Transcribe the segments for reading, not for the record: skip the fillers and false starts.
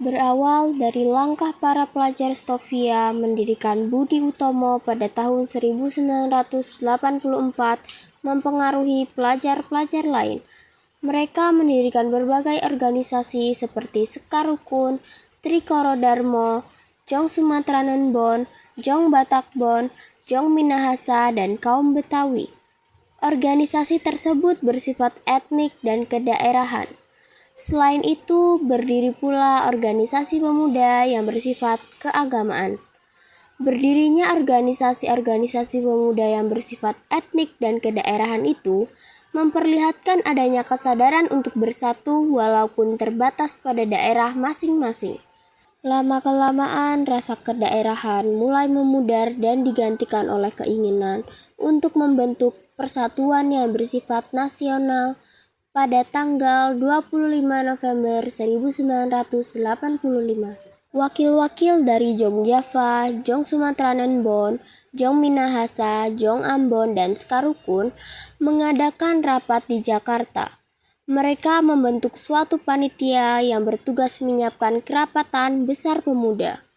Berawal dari langkah para pelajar Stovia mendirikan Budi Utomo pada tahun 1984 mempengaruhi pelajar-pelajar lain. Mereka mendirikan berbagai organisasi seperti Sekar Rukun, Trikoro Darmo, Jong Sumatranen Bon, Jong Batak Bon, Jong Minahasa, dan Kaum Betawi. Organisasi tersebut bersifat etnik dan kedaerahan. Selain itu, berdiri pula organisasi pemuda yang bersifat keagamaan. Berdirinya organisasi-organisasi pemuda yang bersifat etnik dan kedaerahan itu memperlihatkan adanya kesadaran untuk bersatu walaupun terbatas pada daerah masing-masing. Lama-kelamaan, rasa kedaerahan mulai memudar dan digantikan oleh keinginan untuk membentuk persatuan yang bersifat nasional. Pada tanggal 25 November 1985, wakil-wakil dari Jong Java, Jong Sumatranen Bon, Jong Minahasa, Jong Ambon, dan Sekar Rukun mengadakan rapat di Jakarta. Mereka membentuk suatu panitia yang bertugas menyiapkan kerapatan besar pemuda.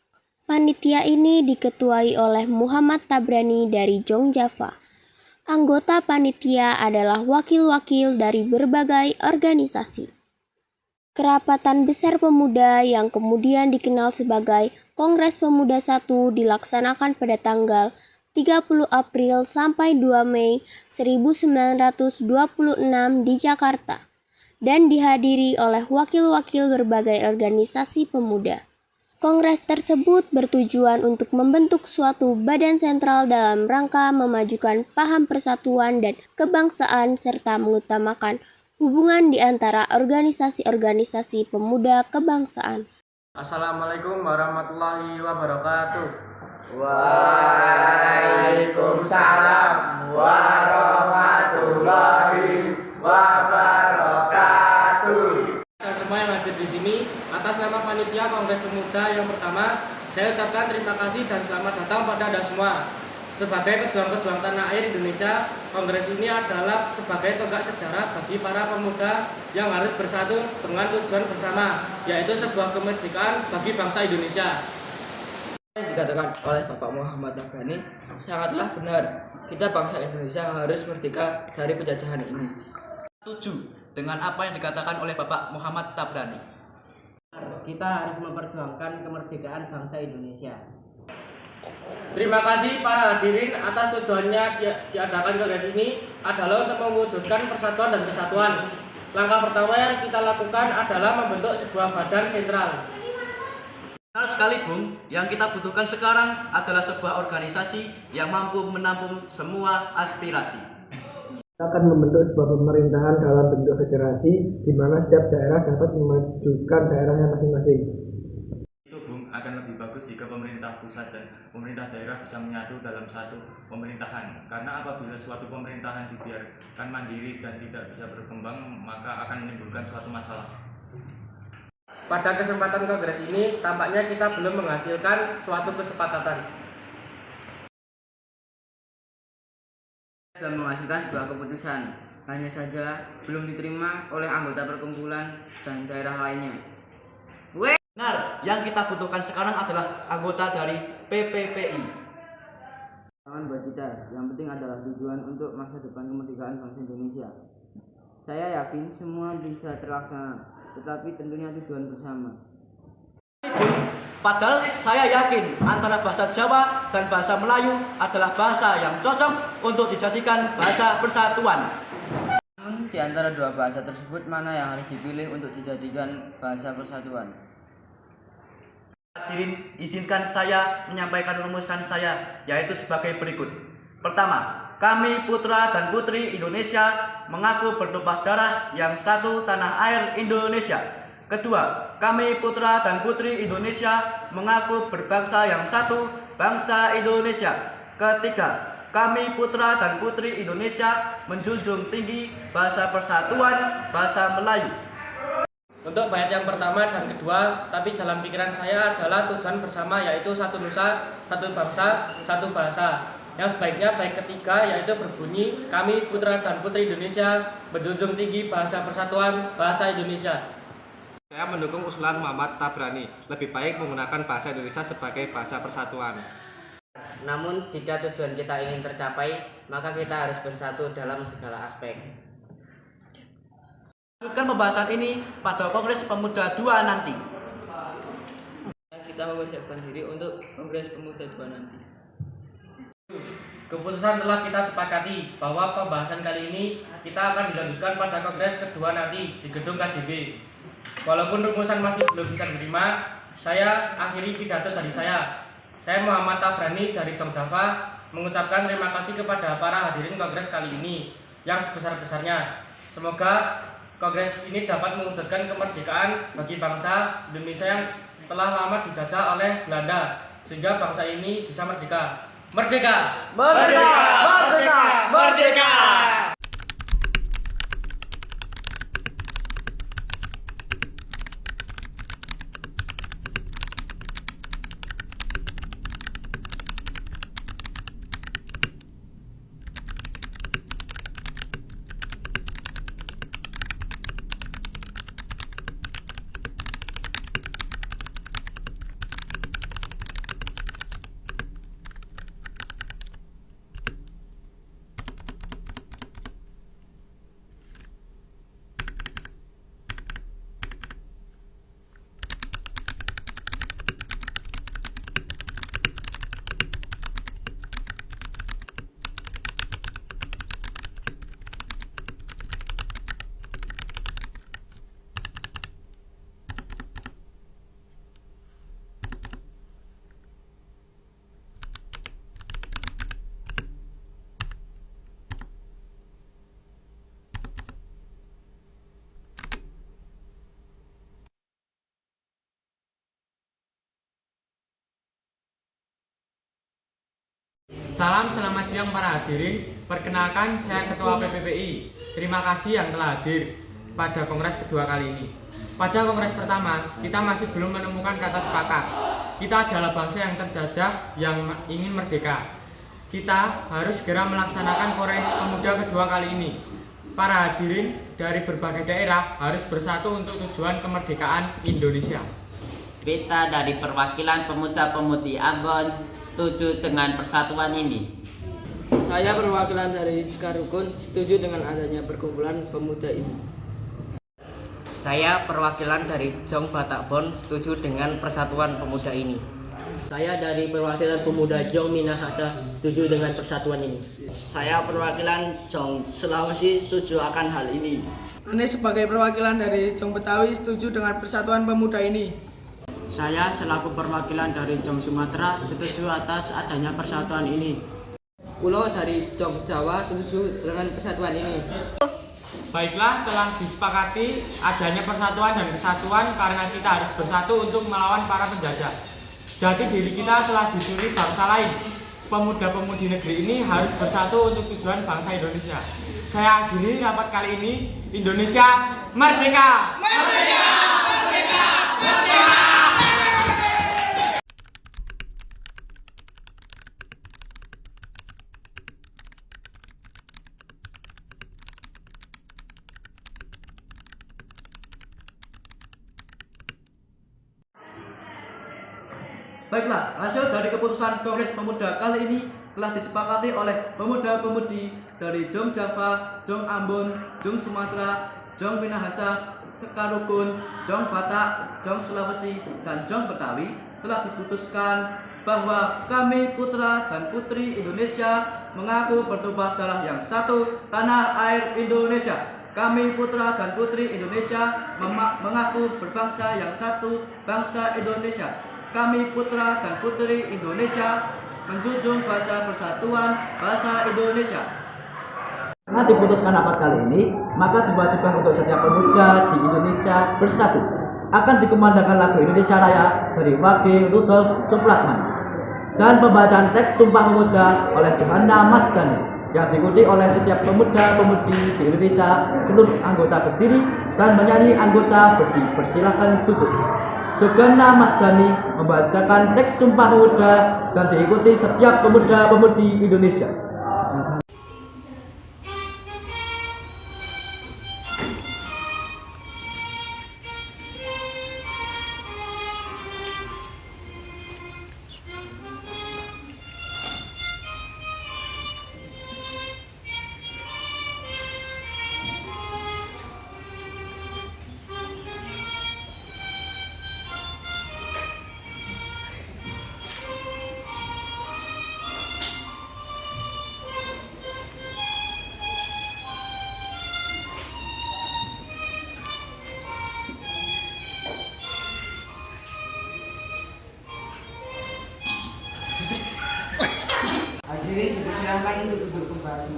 Panitia ini diketuai oleh Muhammad Tabrani dari Jong Java. Anggota panitia adalah wakil-wakil dari berbagai organisasi. Kerapatan Besar Pemuda yang kemudian dikenal sebagai Kongres Pemuda I dilaksanakan pada tanggal 30 April sampai 2 Mei 1926 di Jakarta dan dihadiri oleh wakil-wakil berbagai organisasi pemuda. Kongres tersebut bertujuan untuk membentuk suatu badan sentral dalam rangka memajukan paham persatuan dan kebangsaan serta mengutamakan hubungan di antara organisasi-organisasi pemuda kebangsaan. Assalamualaikum warahmatullahi wabarakatuh. Waalaikumsalam warahmatullahi wabarakatuh. Dan semua yang hadir di sini, atas nama panitia Kongres Pemuda yang pertama, saya ucapkan terima kasih dan selamat datang pada Anda semua. Sebagai pejuang-pejuang tanah air Indonesia, kongres ini adalah sebagai tonggak sejarah bagi para pemuda yang harus bersatu dengan tujuan bersama, yaitu sebuah kemerdekaan bagi bangsa Indonesia. Yang dikatakan oleh Bapak Muhammad Tabrani sangatlah benar. Kita bangsa Indonesia harus merdeka dari penjajahan ini. Setuju dengan apa yang dikatakan oleh Bapak Muhammad Tabrani. Kita harus memperjuangkan kemerdekaan bangsa Indonesia. Terima kasih para hadirin atas tujuannya diadakan kongres ini adalah untuk mewujudkan persatuan dan kesatuan. Langkah pertama yang kita lakukan adalah membentuk sebuah badan sentral. Benar sekali, Bung. Yang kita butuhkan sekarang adalah sebuah organisasi yang mampu menampung semua aspirasi. Kita akan membentuk sebuah pemerintahan dalam bentuk federasi di mana setiap daerah dapat memajukan daerahnya masing-masing. Itu, Bung, akan lebih bagus jika pemerintah pusat dan pemerintah daerah bisa menyatu dalam satu pemerintahan. Karena apabila suatu pemerintahan dibiarkan mandiri dan tidak bisa berkembang, maka akan menimbulkan suatu masalah. Pada kesempatan kongres ini, tampaknya kita belum menghasilkan suatu kesepakatan. Sudah menghasilkan sebuah keputusan, hanya saja belum diterima oleh anggota perkumpulan dan daerah lainnya. Benar, yang kita butuhkan sekarang adalah anggota dari PPPI. Jangan buat kita, yang penting adalah tujuan untuk masa depan kemerdekaan bangsa Indonesia. Saya yakin semua bisa terlaksana, tetapi tentunya tujuan bersama. Padahal saya yakin antara bahasa Jawa dan bahasa Melayu adalah bahasa yang cocok untuk dijadikan bahasa persatuan. Namun di antara dua bahasa tersebut mana yang harus dipilih untuk dijadikan bahasa persatuan? Hadirin, izinkan saya menyampaikan rumusan saya, yaitu sebagai berikut. Pertama, kami putra dan putri Indonesia mengaku bertumpah darah yang satu tanah air Indonesia. Kedua, kami putra dan putri Indonesia mengaku berbangsa yang satu, bangsa Indonesia. Ketiga, kami putra dan putri Indonesia menjunjung tinggi bahasa persatuan, bahasa Melayu. Untuk bait yang pertama dan kedua, tapi jalan pikiran saya adalah tujuan bersama, yaitu satu nusa, satu bangsa, satu bahasa. Yang sebaiknya bait ketiga yaitu berbunyi, kami putra dan putri Indonesia menjunjung tinggi bahasa persatuan, bahasa Indonesia. Saya mendukung usulan Muhammad Tabrani, lebih baik menggunakan bahasa Indonesia sebagai bahasa persatuan. Namun jika tujuan kita ingin tercapai, maka kita harus bersatu dalam segala aspek. Lanjutkan pembahasan ini pada Kongres Pemuda 2 nanti. Kita mempersiapkan diri untuk Kongres Pemuda 2 nanti. Keputusan telah kita sepakati bahwa pembahasan kali ini kita akan dilanjutkan pada Kongres kedua nanti di gedung KJB. Walaupun rumusan masih belum bisa diterima, saya akhiri pidato dari saya. Saya Muhammad Tabrani dari Jong Java mengucapkan terima kasih kepada para hadirin Kongres kali ini yang sebesar-besarnya. Semoga Kongres ini dapat mewujudkan kemerdekaan bagi bangsa Indonesia yang telah lama dijajah oleh Belanda, sehingga bangsa ini bisa merdeka. Merdeka! Merdeka! Merdeka! Merdeka! Salam selamat siang para hadirin. Perkenalkan saya Ketua PPPI. Terima kasih yang telah hadir pada Kongres kedua kali ini. Pada Kongres pertama, kita masih belum menemukan kata sepakat. Kita adalah bangsa yang terjajah yang ingin merdeka. Kita harus segera melaksanakan Kongres Pemuda kedua kali ini. Para hadirin dari berbagai daerah harus bersatu untuk tujuan kemerdekaan Indonesia. Kita dari perwakilan pemuda-pemudi Ambon setuju dengan persatuan ini. Saya perwakilan dari Sekarukun setuju dengan adanya perkumpulan pemuda ini. Saya perwakilan dari Jong Batakbon setuju dengan persatuan pemuda ini. Saya dari perwakilan pemuda Jong Minahasa setuju dengan persatuan ini. Saya perwakilan Jong Sulawesi setuju akan hal ini. Ane sebagai perwakilan dari Jong Betawi setuju dengan persatuan pemuda ini. Saya selaku perwakilan dari Jong Sumatera setuju atas adanya persatuan ini. Kulo dari Jong Jawa setuju dengan persatuan ini. Baiklah, telah disepakati adanya persatuan dan kesatuan karena kita harus bersatu untuk melawan para penjajah. Jati diri kita telah dicuri bangsa lain. Pemuda-pemudi negeri ini harus bersatu untuk tujuan bangsa Indonesia. Saya akhiri rapat kali ini. Indonesia merdeka! Merdeka! Merdeka! Merdeka! Baiklah, hasil dari keputusan Kongres Pemuda kali ini telah disepakati oleh pemuda-pemudi dari Jong Java, Jong Ambon, Jong Sumatera, Jong Minahasa, Sekarukun, Jong Batak, Jong Sulawesi, dan Jong Betawi telah diputuskan bahwa kami putra dan putri Indonesia mengaku bertumpah darah yang satu, tanah air Indonesia. Kami putra dan putri Indonesia mengaku berbangsa yang satu, bangsa Indonesia. Kami putra dan putri Indonesia menjunjung bahasa persatuan bahasa Indonesia. Karena diputuskan rapat kali ini, maka diwajibkan untuk setiap pemuda di Indonesia bersatu. Akan dikumandangkan lagu Indonesia Raya dari Wage Rudolf Supratman dan pembacaan teks Sumpah Pemuda oleh Johanna Masdani yang diikuti oleh setiap pemuda-pemudi di Indonesia. Seluruh anggota berdiri dan menyanyi anggota berdiri. Persilakan duduk. Johanna Masdani membacakan teks Sumpah Pemuda dan diikuti setiap pemuda-pemudi Indonesia. hadirin dipersilahkan untuk duduk kembali.